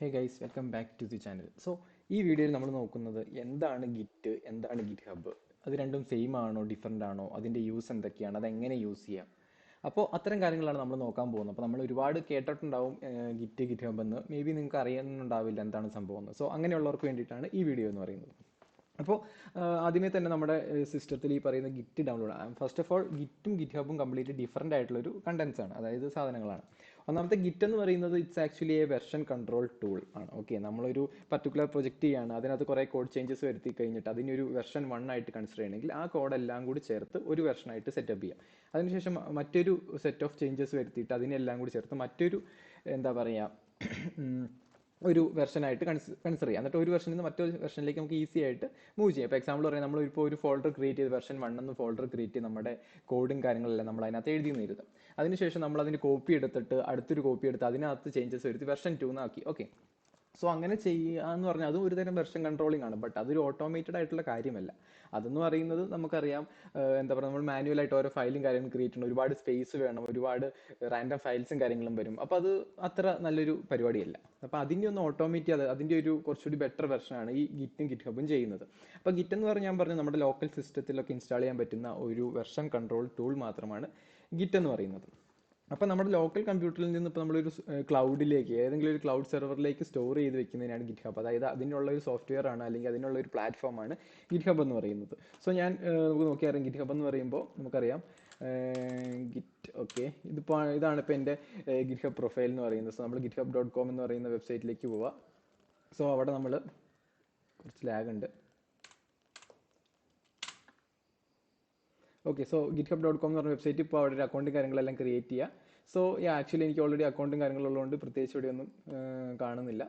Hey guys, welcome back to the channel. So ഈ വീഡിയോയിൽ നമ്മൾ നോക്കുന്നത് എന്താണ് ഗിറ്റ്, എന്താണ് ഗിറ്റ് ഹബ്ബ്, അത് രണ്ടും സെയിം ആണോ ഡിഫറെൻ്റ് ആണോ, അതിൻ്റെ യൂസ് എന്തൊക്കെയാണ്, അതെങ്ങനെ യൂസ് ചെയ്യാം. അപ്പോൾ അത്തരം കാര്യങ്ങളാണ് നമ്മൾ നോക്കാൻ പോകുന്നത്. അപ്പോൾ നമ്മൾ ഒരുപാട് കേട്ടിട്ടുണ്ടാവും ഗിറ്റ്, ഗിറ്റ് ഹബ്ബ് എന്ന്. മേ ബി നിങ്ങൾക്ക് അറിയുന്നുണ്ടാവില്ല എന്താണ് സംഭവം എന്ന്. സോ അങ്ങനെയുള്ളവർക്ക് വേണ്ടിയിട്ടാണ് ഈ വീഡിയോ എന്ന് പറയുന്നത്. അപ്പോൾ ആദ്യമേ തന്നെ നമ്മുടെ സിസ്റ്റത്തിൽ ഈ പറയുന്ന Git download first of all ഗിറ്റും ഗിറ്റ് ഹബും കംപ്ലീറ്റ് ഡിഫറെൻ്റ് ആയിട്ടുള്ളൊരു കണ്ടൻസ് ആണ്, അതായത് സാധനങ്ങളാണ്. ഒന്നാമത്തെ ഗിറ്റ് എന്ന് പറയുന്നത് it's actually a version control tool ആണ്. ഓക്കെ, നമ്മളൊരു പർട്ടിക്കുലർ പ്രൊജക്റ്റ് ചെയ്യാണ്, അതിനകത്ത് കുറേ കോഡ് ചേഞ്ചസ് വരുത്തി കഴിഞ്ഞിട്ട് അതിനൊരു വെർഷൻ 1 ആയിട്ട് കൺസിഡർ ചെയ്യണമെങ്കിൽ ആ കോഡെല്ലാം കൂടി ചേർത്ത് ഒരു വെർഷനായിട്ട് സെറ്റപ്പ് ചെയ്യാം. അതിനുശേഷം മറ്റൊരു സെറ്റ് ഓഫ് ചേഞ്ചസ് വരുത്തിയിട്ട് അതിനെല്ലാം കൂടി ചേർത്ത് മറ്റൊരു എന്താ പറയുക ഒരു വെർഷനായിട്ട് കൺസിഡർ ചെയ്യാം. എന്നിട്ട് ഒരു വെർഷനിൽ നിന്ന് മറ്റൊരു വെർഷനിലേക്ക് നമുക്ക് ഈസി ആയിട്ട് മൂവ് ചെയ്യാം. ഇപ്പോൾ എക്സാമ്പിൾ പറയാം, നമ്മളിപ്പോൾ ഒരു ഫോൾഡർ ക്രിയേറ്റ് ചെയ്ത് വെർഷൻ 1 എന്ന് ഫോൾഡർ ക്രിയേറ്റ് ചെയ്ത് നമ്മുടെ കോഡും കാര്യങ്ങളെല്ലാം നമ്മൾ അതിനകത്ത് എഴുതി നേരുത്. അതിനുശേഷം നമ്മൾ അതിന് കോപ്പി എടുത്തിട്ട് അടുത്തൊരു കോപ്പി എടുത്ത് അതിനകത്ത് ചേഞ്ചസ് വരുത്തി വെർഷൻ 2 ആക്കി. ഓക്കെ, സോ അങ്ങനെ ചെയ്യുക എന്ന് പറഞ്ഞാൽ അതും ഒരു തരം വെർഷൻ കൺട്രോളിംഗ് ആണ്. ബട്ട് അതൊരു ഓട്ടോമേറ്റഡ് ആയിട്ടുള്ള കാര്യമല്ല. അതെന്ന് പറയുന്നത് നമുക്കറിയാം, എന്താ പറയുക, നമ്മൾ മാനുവലായിട്ട് ഓരോ ഫയലും കാര്യങ്ങളും ക്രിയേറ്റ് ചെയ്യണം, ഒരുപാട് സ്പേസ് വേണം, ഒരുപാട് റാൻഡം ഫയൽസും കാര്യങ്ങളും വരും. അപ്പോൾ അത് അത്ര നല്ലൊരു പരിപാടിയല്ല. അപ്പോൾ അതിൻ്റെ ഒന്ന് ഓട്ടോമേറ്റ് ചെയ്ത് അതിൻ്റെ ഒരു കുറച്ചുകൂടി ബെറ്റർ വെർഷനാണ് ഈ ഗിറ്റും ഗിറ്റ് ഹബും ചെയ്യുന്നത്. അപ്പോൾ ഗിറ്റ് എന്ന് പറഞ്ഞാൽ ഞാൻ പറഞ്ഞു, നമ്മുടെ ലോക്കൽ സിസ്റ്റത്തിലൊക്കെ ഇൻസ്റ്റാൾ ചെയ്യാൻ പറ്റുന്ന ഒരു വെർഷൻ കൺട്രോൾ ടൂൾ മാത്രമാണ് ഗിറ്റ് എന്ന് പറയുന്നത്. അപ്പോൾ നമ്മുടെ ലോക്കൽ കമ്പ്യൂട്ടറിൽ നിന്ന് ഇപ്പോൾ നമ്മളൊരു ക്ലൗഡിലേക്ക്, ഏതെങ്കിലും ഒരു ക്ലൗഡ് സെർവറിലേക്ക് സ്റ്റോർ ചെയ്ത് വെക്കുന്നതിനാണ് ഗിറ്റ് ഹബ്. അതായത് അതിനുള്ള ഒരു സോഫ്റ്റ്വെയർ ആണ്, അല്ലെങ്കിൽ അതിനുള്ള ഒരു പ്ലാറ്റ്ഫോമാണ് ഗിറ്റ് ഹബ് എന്ന് പറയുന്നത്. സോ ഞാൻ നമുക്ക് നോക്കിയറിയാം, ഗിറ്റ് ഹബ് എന്ന് പറയുമ്പോൾ നമുക്കറിയാം ഗിറ്റ്. ഓക്കെ, ഇതാണ് ഇപ്പോൾ എൻ്റെ ഗിറ്റ് ഹബ് പ്രൊഫൈൽ എന്ന് പറയുന്നത്. സോ നമ്മൾ github.com എന്ന് പറയുന്ന വെബ്സൈറ്റിലേക്ക് പോവാം. സോ അവിടെ നമ്മൾ കുറച്ച് ലാഗ് ഉണ്ട്. ഓക്കെ, സോ github.com എന്ന് പറഞ്ഞ വെബ്സൈറ്റ് ഇപ്പോൾ അവിടെ ഒരു അക്കൗണ്ടും കാര്യങ്ങളെല്ലാം ക്രിയേറ്റ് ചെയ്യുക. സോ ആക്ച്വലി എനിക്ക് ഓൾറെഡി അക്കൗണ്ടും കാര്യങ്ങളുള്ളതുകൊണ്ട് പ്രത്യേകിച്ച് ഇവിടെ ഒന്നും കാണുന്നില്ല.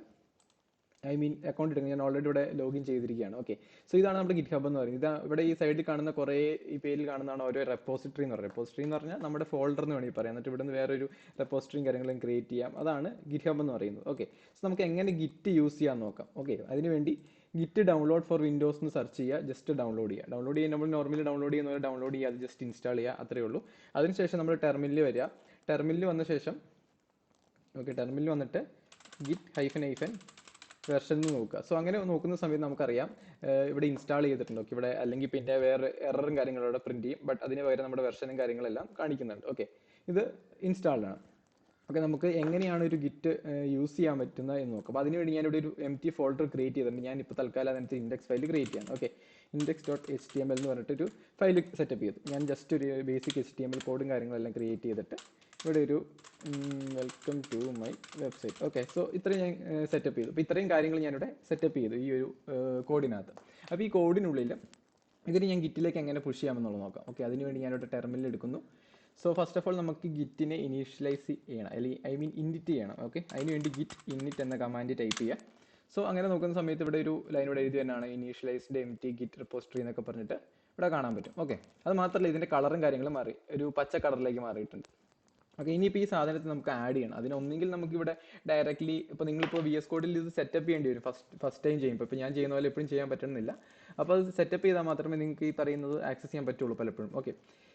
അക്കൗണ്ട് എടുക്കുക, ഞാൻ ഓൾറെഡി ഇവിടെ ലോഗിൻ ചെയ്തിരിക്കുകയാണ്. ഓക്കെ, സോ ഇതാണ് നമ്മുടെ ഗിറ്റ് ഹബ് എന്ന് പറയുന്നത്. ഇതാ ഇവിടെ ഈ സൈഡിൽ കാണുന്ന കുറേ ഈ പേരിൽ കാണുന്നതാണ് ഓരോ റെപ്പോസിറ്ററി എന്ന് പറയുന്നത്. റെപ്പോസിറ്ററി എന്ന് പറഞ്ഞാൽ നമ്മുടെ ഫോൾഡർ എന്ന് വേണമെങ്കിൽ പറയാം. എന്നിട്ട് ഇവിടെ നിന്ന് വേറൊരു റെപ്പോസിറ്ററിയും കാര്യങ്ങളും ക്രിയേറ്റ് ചെയ്യാം. അതാണ് ഗിറ്റ് ഹബ് എന്ന് പറയുന്നത്. ഓക്കെ, സോ നമുക്ക് എങ്ങനെ ഗിറ്റ് യൂസ് ചെയ്യാൻ നോക്കാം. ഓക്കെ, അതിനുവേണ്ടി ഗിറ്റ് ഡൗൺലോഡ് ഫോർ വിൻഡോസ് എന്ന് സെർച്ച് ചെയ്യുക, ജസ്റ്റ് ഡൗൺലോഡ് ചെയ്യുക. ഡൗൺലോഡ് ചെയ്യാൻ നമ്മൾ നോർമലി ഡൗൺലോഡ് ചെയ്യുന്ന പോലെ ഡൗൺലോഡ് ചെയ്യുക, അത് ജസ്റ്റ് ഇൻസ്റ്റാൾ ചെയ്യുക, അത്രയേ ഉള്ളൂ. അതിനുശേഷം നമ്മൾ ടെർമിനലിൽ വരിക. ടെർമിനലിൽ വന്ന ശേഷം ടെർമിനലിൽ വന്നിട്ട് ഗിറ്റ് ഹൈഫൻ വെർഷൻ എന്ന് നോക്കുക. സോ അങ്ങനെ നോക്കുന്ന സമയത്ത് നമുക്കറിയാം ഇവിടെ ഇൻസ്റ്റാൾ ചെയ്തിട്ടുണ്ട്. ഓക്കെ, ഇവിടെ അല്ലെങ്കിൽ പിന്നെ വേറെ എററും കാര്യങ്ങളും ഇവിടെ പ്രിന്റ് ചെയ്യും. ബട്ട് അതിന് പകരം നമ്മുടെ വെർഷനും കാര്യങ്ങളെല്ലാം കാണിക്കുന്നുണ്ട്. ഓക്കെ, ഇത് ഇൻസ്റ്റാൾഡ് ആണ്. ഓക്കെ, നമുക്ക് എങ്ങനെയാണ് ഒരു ഗിറ്റ് യൂസ് ചെയ്യാൻ പറ്റുന്നത് എന്ന് നോക്കാം. അപ്പോൾ അതിനുവേണ്ടി ഞാനിവിടെ ഒരു empty ഫോൾഡർ ക്രിയേറ്റ് ചെയ്തിട്ടുണ്ട്. ഞാനിപ്പോൾ തൽക്കാലം അതിനകത്ത് ഇൻഡെക്സ് ഫയൽ ക്രിയേറ്റ് ചെയ്യാം. ഓക്കെ, index.html എന്ന് പറഞ്ഞിട്ടൊരു ഫയൽ സെറ്റപ്പ് ചെയ്തു. ഞാൻ ജസ്റ്റ് ഒരു ബേസിക് HTML കോഡും കാര്യങ്ങളെല്ലാം ക്രിയേറ്റ് ചെയ്തിട്ട് ഇവിടെ ഒരു welcome to my website. Okay, so ഇത്രയും ഞാൻ സെറ്റപ്പ് ചെയ്തു. അപ്പോൾ ഇത്രയും കാര്യങ്ങൾ ഞാനിവിടെ സെറ്റപ്പ് ചെയ്തു ഈ ഒരു കോഡിനകത്ത്. അപ്പോൾ ഈ കോഡിനുള്ളിൽ ഇതിന് ഞാൻ ഗിറ്റിലേക്ക് എങ്ങനെ പുഷ് ചെയ്യാമെന്നുള്ളത് നോക്കാം. ഓക്കെ, അതിനുവേണ്ടി ഞാനിവിടെ ടെർമിനൽ എടുക്കുന്നു. സോ ഫസ്റ്റ് ഓഫ് ഓൾ നമുക്ക് ഗിറ്റിനെ ഇനീഷ്യലൈസ് ചെയ്യണം, അല്ലെങ്കിൽ ഇൻഡിറ്റ് ചെയ്യണം. ഓക്കെ, അതിനുവേണ്ടി ഗിറ്റ് ഇന്നിറ്റ് എന്ന കമാൻഡ് ടൈപ്പ് ചെയ്യുക. സോ അങ്ങനെ നോക്കുന്ന സമയത്ത് ഇവിടെ ഒരു ലൈൻ ഇവിടെ എഴുതി തന്നെയാണ് ഇനീഷ്യലൈസ്ഡ് empty git repository എന്നൊക്കെ പറഞ്ഞിട്ട് ഇവിടെ കാണാൻ പറ്റും. ഓക്കെ, അത് മാത്രമല്ല ഇതിൻ്റെ കളറും കാര്യങ്ങളും മാറി, ഒരു പച്ച കളറിലേക്ക് മാറിയിട്ടുണ്ട്. ഓക്കെ, ഇനിയിപ്പോൾ ഈ സാധനത്തിൽ നമുക്ക് ആഡ് ചെയ്യണം. അതിനൊന്നെങ്കിൽ നമുക്കിവിടെ ഡയറക്റ്റ്ലി ഇപ്പോൾ നിങ്ങളിപ്പോൾ VS കോഡിൽ ഇത് സെറ്റപ്പ് ചെയ്യേണ്ടി വരും ഫസ്റ്റ് ടൈം ചെയ്യുമ്പോൾ. ഇപ്പോൾ ഞാൻ ചെയ്യുന്ന പോലെ എപ്പോഴും ചെയ്യാൻ പറ്റുന്നില്ല. അപ്പോൾ അത് സെറ്റപ്പ് ചെയ്താൽ മാത്രമേ നിങ്ങൾക്ക് ഈ പറയുന്നത് ആക്സസ് ചെയ്യാൻ പറ്റുള്ളൂ പലപ്പോഴും. ഓക്കെ,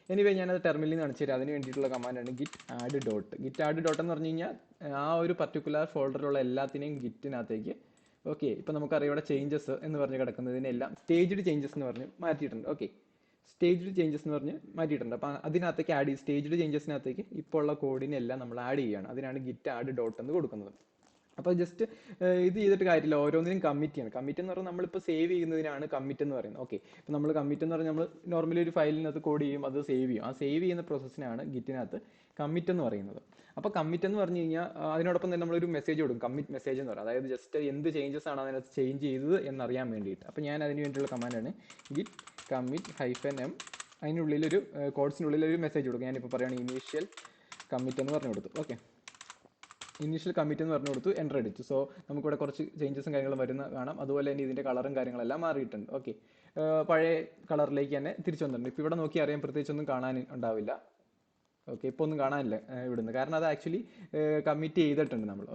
എനിവേ ഞാനത് ടെർമിനലിൽ നിന്ന് കാണിച്ചു തരാം. അതിന് വേണ്ടിയിട്ടുള്ള കമാൻഡാണ് ഗിറ്റ് ആഡ് ഡോട്ട് എന്ന് പറഞ്ഞു കഴിഞ്ഞാൽ ആ ഒരു പർട്ടിക്കുലർ ഫോൾഡറിലുള്ള എല്ലാത്തിനെയും ഗിറ്റിനകത്തേക്ക്. ഓക്കെ, ഇപ്പോൾ നമുക്കറിയാം ഇവിടെ ചേഞ്ചസ് എന്ന് പറഞ്ഞ് കിടക്കുന്നതിനെല്ലാം സ്റ്റേജ്ഡ് ചേഞ്ചസ് എന്ന് പറഞ്ഞ് മാറ്റിയിട്ടുണ്ട്. ഓക്കെ, സ്റ്റേജ്ഡ് ചേഞ്ചസ് എന്ന് പറഞ്ഞ് മാറ്റിയിട്ടുണ്ട്. അപ്പോൾ അതിനകത്തേക്ക് ആഡ് ചെയ്ത് സ്റ്റേജ്ഡ് ചേഞ്ചസിനകത്തേക്ക് ഇപ്പോൾ ഉള്ള കോഡിനെല്ലാം നമ്മൾ ആഡ് ചെയ്യുകയാണ്. അതിനാണ് ഗിറ്റ് ആഡ് ഡോട്ട് എന്ന് കൊടുക്കുന്നത്. അപ്പോൾ ജസ്റ്റ് ഇത് ചെയ്തിട്ട് കാര്യമില്ല, ഓരോന്നിനും കമ്മിറ്റ് ചെയ്യണം. കമ്മിറ്റ് എന്ന് പറഞ്ഞാൽ നമ്മളിപ്പോൾ സേവ് ചെയ്യുന്നതിനാണ് കമ്മിറ്റ് എന്ന് പറയുന്നത്. ഓക്കെ, ഇപ്പോൾ നമ്മൾ കമ്മിറ്റ് എന്ന് പറഞ്ഞാൽ നമ്മൾ നോർമലി ഒരു ഫയലിനകത്ത് കോഡ് ചെയ്യും, അത് സേവ് ചെയ്യും. ആ സേവ് ചെയ്യുന്ന പ്രോസസ്സിനാണ് ഗിറ്റിനകത്ത് കമ്മിറ്റ് എന്ന് പറയുന്നത്. അപ്പോൾ കമ്മിറ്റ് എന്ന് പറഞ്ഞു കഴിഞ്ഞാൽ അതിനോടൊപ്പം തന്നെ നമ്മളൊരു മെസ്സേജ് കൊടുക്കും, കമ്മിറ്റ് മെസ്സേജ് എന്ന് പറയും. അതായത് ജസ്റ്റ് എന്ത് ചേഞ്ചസ് ആണ് അതിനകത്ത് ചേഞ്ച് ചെയ്തത് എന്നറിയാൻ വേണ്ടിയിട്ട്. അപ്പോൾ ഞാൻ അതിന് വേണ്ടിയിട്ടുള്ള കമാൻഡാണ് ഗിറ്റ് കമ്മിറ്റ് -m. അതിനുള്ളിലൊരു കോഡ്സിനുള്ളിലൊരു മെസ്സേജ് കൊടുക്കും. ഞാനിപ്പോൾ പറയുകയാണ് ഇനീഷ്യൽ കമ്മിറ്റ് എന്ന് പറഞ്ഞു കൊടുത്തു. ഓക്കെ, ഇനീഷ്യൽ കമ്മിറ്റ് എന്ന് പറഞ്ഞു കൊടുത്തു, എൻ്റർ അടിച്ചു. സോ നമുക്കിവിടെ കുറച്ച് ചേഞ്ചസും കാര്യങ്ങളും വരുന്ന കാണാം. അതുപോലെ തന്നെ ഇതിൻ്റെ കളറും കാര്യങ്ങളെല്ലാം മാറിയിട്ടുണ്ട്. ഓക്കെ, പഴയ കളറിലേക്ക് തന്നെ തിരിച്ചു വന്നിട്ടുണ്ട്. ഇപ്പോൾ ഇവിടെ നോക്കി അറിയാൻ പ്രത്യേകിച്ചൊന്നും കാണാൻ ഉണ്ടാവില്ല. ഓക്കെ, ഇപ്പോൾ ഒന്നും കാണാനില്ല ഇവിടുന്ന്, കാരണം അത് ആക്ച്വലി കമ്മിറ്റ് ചെയ്തിട്ടുണ്ട് നമ്മൾ.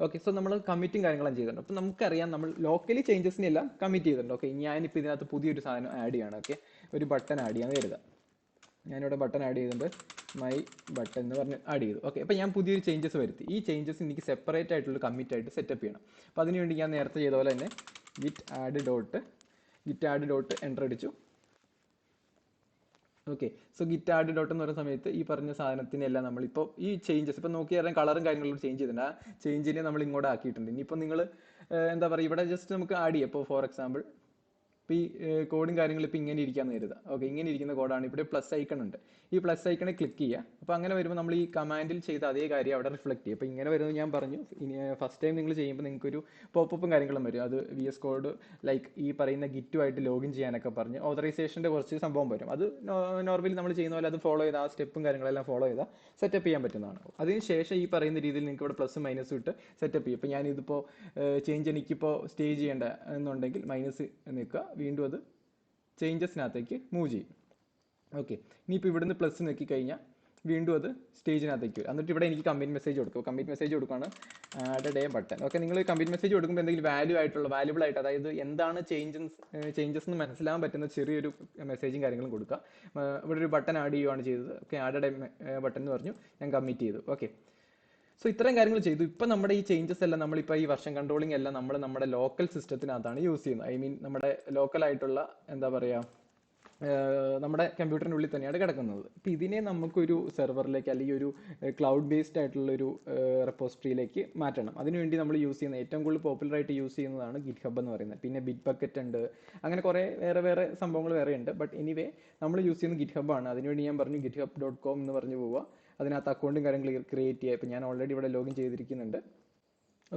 ഓക്കെ, സോ നമ്മൾ കമ്മിറ്റും കാര്യങ്ങളും ചെയ്തിട്ടുണ്ട്. അപ്പോൾ നമുക്കറിയാം നമ്മൾ ലോക്കലി ചേഞ്ചസിനെല്ലാം കമ്മിറ്റ് ചെയ്തിട്ടുണ്ട്. ഓക്കെ, ഞാനിപ്പോൾ ഇതിനകത്ത് പുതിയൊരു സാധനം ആഡ് ചെയ്യാണ്. ഓക്കെ, ഒരു ബട്ടൺ ആഡ് ചെയ്യാൻ കരുതാം. ഞാനിവിടെ ബട്ടൺ ആഡ് ചെയ്തിട്ടുണ്ട്, മൈ ബട്ടൺ എന്ന് പറഞ്ഞ് ആഡ് ചെയ്തു. ഓക്കെ, അപ്പോൾ ഞാൻ പുതിയൊരു ചേഞ്ചസ് വരുത്തി. ഈ ചേഞ്ചസ് എനിക്ക് സെപ്പറേറ്റ് ആയിട്ടുള്ള കമ്മിറ്റ് ആയിട്ട് സെറ്റപ്പ് ചെയ്യണം. അപ്പോൾ അതിനുവേണ്ടി ഞാൻ നേരത്തെ ചെയ്ത പോലെ തന്നെ ഗിറ്റ് ആഡ് ഡോട്ട് എൻ്റർ അടിച്ചു. Okay, so git add dot എന്ന് പറയുന്ന സമയത്ത് ഈ പറഞ്ഞ സാധനത്തിനെല്ലാം നമ്മളിപ്പോൾ ഈ ചേഞ്ചസ് ഇപ്പോൾ നോക്കിയാൽ കളറും കാര്യങ്ങളും ചേഞ്ച് ചെയ്തിട്ടുണ്ട്. ആ ചേഞ്ചിനെ നമ്മൾ ഇങ്ങോട്ട് ആക്കിയിട്ടുണ്ട്. ഇനിയിപ്പോൾ നിങ്ങൾ എന്താ പറയുക, ഇവിടെ ജസ്റ്റ് നമുക്ക് ആഡ് ചെയ്യാം. ഇപ്പോൾ ഫോർ എക്സാമ്പിൾ ഇപ്പോൾ ഈ കോഡും കാര്യങ്ങളും ഇപ്പോൾ ഇങ്ങനെ ഇരിക്കാമെന്ന് കരുതാം. ഓക്കെ, ഇങ്ങനെ ഇരിക്കുന്ന കോഡാണ്. ഇവിടെ പ്ലസ് ഐക്കൺ ഉണ്ട്. ഈ പ്ലസ് ഐക്കണെ ക്ലിക്ക് ചെയ്യുക. അപ്പോൾ അങ്ങനെ വരുമ്പോൾ നമ്മൾ ഈ കമാൻഡിൽ ചെയ്ത അതേ കാര്യം അവിടെ റിഫ്ലക്ട് ചെയ്യും. അപ്പോൾ ഇങ്ങനെ വരുന്നത് ഞാൻ പറഞ്ഞു, ഇനി ഫസ്റ്റ് ടൈം നിങ്ങൾ ചെയ്യുമ്പോൾ നിങ്ങൾക്കൊരു പോപ്പപ്പും കാര്യങ്ങളും വരും. അത് VS കോഡ് ലൈക്ക് ഈ പറയുന്ന ഗിറ്റുമായിട്ട് ലോഗിൻ ചെയ്യാനൊക്കെ പറഞ്ഞ് ഓതറൈസേഷൻ്റെ കുറച്ച് സംഭവം വരും. അത് നോർമലി നമ്മൾ ചെയ്യുന്ന പോലെ അത് ഫോളോ ചെയ്താൽ ആ സ്റ്റെപ്പും കാര്യങ്ങളെല്ലാം ഫോളോ ചെയ്താൽ സെറ്റപ്പ് ചെയ്യാൻ പറ്റുന്നതാണ്. അതിനുശേഷം ഈ പറയുന്ന രീതിയിൽ നിങ്ങൾക്ക് ഇവിടെ പ്ലസ് മൈനസ് ഇട്ട് സെറ്റപ്പ് ചെയ്യും. ഇപ്പോൾ ഞാനിതിപ്പോൾ ചേഞ്ച് എനിക്കിപ്പോൾ സ്റ്റേ ചെയ്യേണ്ട എന്നുണ്ടെങ്കിൽ മൈനസ് നിൽക്കുക, വീണ്ടും അത് ചേഞ്ചസിനകത്തേക്ക് മൂവ് ചെയ്യും. ഓക്കെ, ഇനിയിപ്പോൾ ഇവിടുന്ന് പ്ലസ് നോക്കി കഴിഞ്ഞാൽ വീണ്ടും അത് സ്റ്റേജിനകത്തേക്ക് വരും. എന്നിട്ട് ഇവിടെ എനിക്ക് കമ്മിറ്റ് മെസ്സേജ് കൊടുക്കും. കമ്മിറ്റ് മെസ്സേജ് കൊടുക്കുകയാണ് ആഡ് ഡേ ബട്ടൺ. ഓക്കെ, നിങ്ങൾ കമ്മിറ്റ് മെസ്സേജ് കൊടുക്കുമ്പോൾ എന്തെങ്കിലും വാല്യബിൾ ആയിട്ട്, അതായത് എന്താണ് ചേഞ്ചസ് എന്ന് മനസ്സിലാകാൻ പറ്റുന്ന ചെറിയൊരു മെസ്സേജും കാര്യങ്ങളും കൊടുക്കുക. ഇവിടെ ഒരു ബട്ടൺ ആഡ് ചെയ്യുകയാണ് ചെയ്തത്. ഓക്കെ, ആഡ് ഡേ ബട്ടൺ എന്ന് പറഞ്ഞു, ഞാൻ കമ്മിറ്റ് ചെയ്തു. ഓക്കെ, സോ ഇത്രയും കാര്യങ്ങൾ ചെയ്തു. ഇപ്പം നമ്മുടെ ഈ ചേഞ്ചസ് എല്ലാം നമ്മളിപ്പോൾ ഈ വെർഷൻ കൺട്രോളിംഗ് എല്ലാം നമ്മൾ നമ്മുടെ ലോക്കൽ സിസ്റ്റത്തിനകത്താണ് യൂസ് ചെയ്യുന്നത്. ഐ മീൻ നമ്മുടെ ലോക്കലായിട്ടുള്ള എന്താ പറയുക, നമ്മുടെ കമ്പ്യൂട്ടറിൻ്റെ ഉള്ളിൽ തന്നെയാണ് കിടക്കുന്നത്. ഇപ്പോൾ ഇതിനെ നമുക്കൊരു സെർവറിലേക്ക് അല്ലെങ്കിൽ ഒരു ക്ലൗഡ് ബേസ്ഡ് ആയിട്ടുള്ളൊരു റെപ്പോസിറ്ററിയിലേക്ക് മാറ്റണം. അതിനുവേണ്ടി നമ്മൾ യൂസ് ചെയ്യുന്ന ഏറ്റവും കൂടുതൽ പോപ്പുലറായിട്ട് യൂസ് ചെയ്യുന്നതാണ് ഗിറ്റ് ഹബ് എന്ന് പറയുന്നത്. പിന്നെ ബിറ്റ് ബക്കറ്റ് ഉണ്ട്, അങ്ങനെ കുറേ വേറെ സംഭവങ്ങൾ വേറെ ഉണ്ട്. ബട്ട് എനിവേ നമ്മൾ യൂസ് ചെയ്യുന്ന ഗിറ്റ് ഹബ്ബാണ്. അതിനുവേണ്ടി ഞാൻ പറഞ്ഞു github.com എന്ന് പറഞ്ഞു പോവുക. അതിനകത്ത് അക്കൗണ്ടും കാര്യങ്ങൾ ക്രിയേറ്റ് ചെയ്യുക. ഇപ്പോൾ ഞാൻ ഓൾറെഡി ഇവിടെ ലോഗിൻ ചെയ്തിരിക്കുന്നുണ്ട്.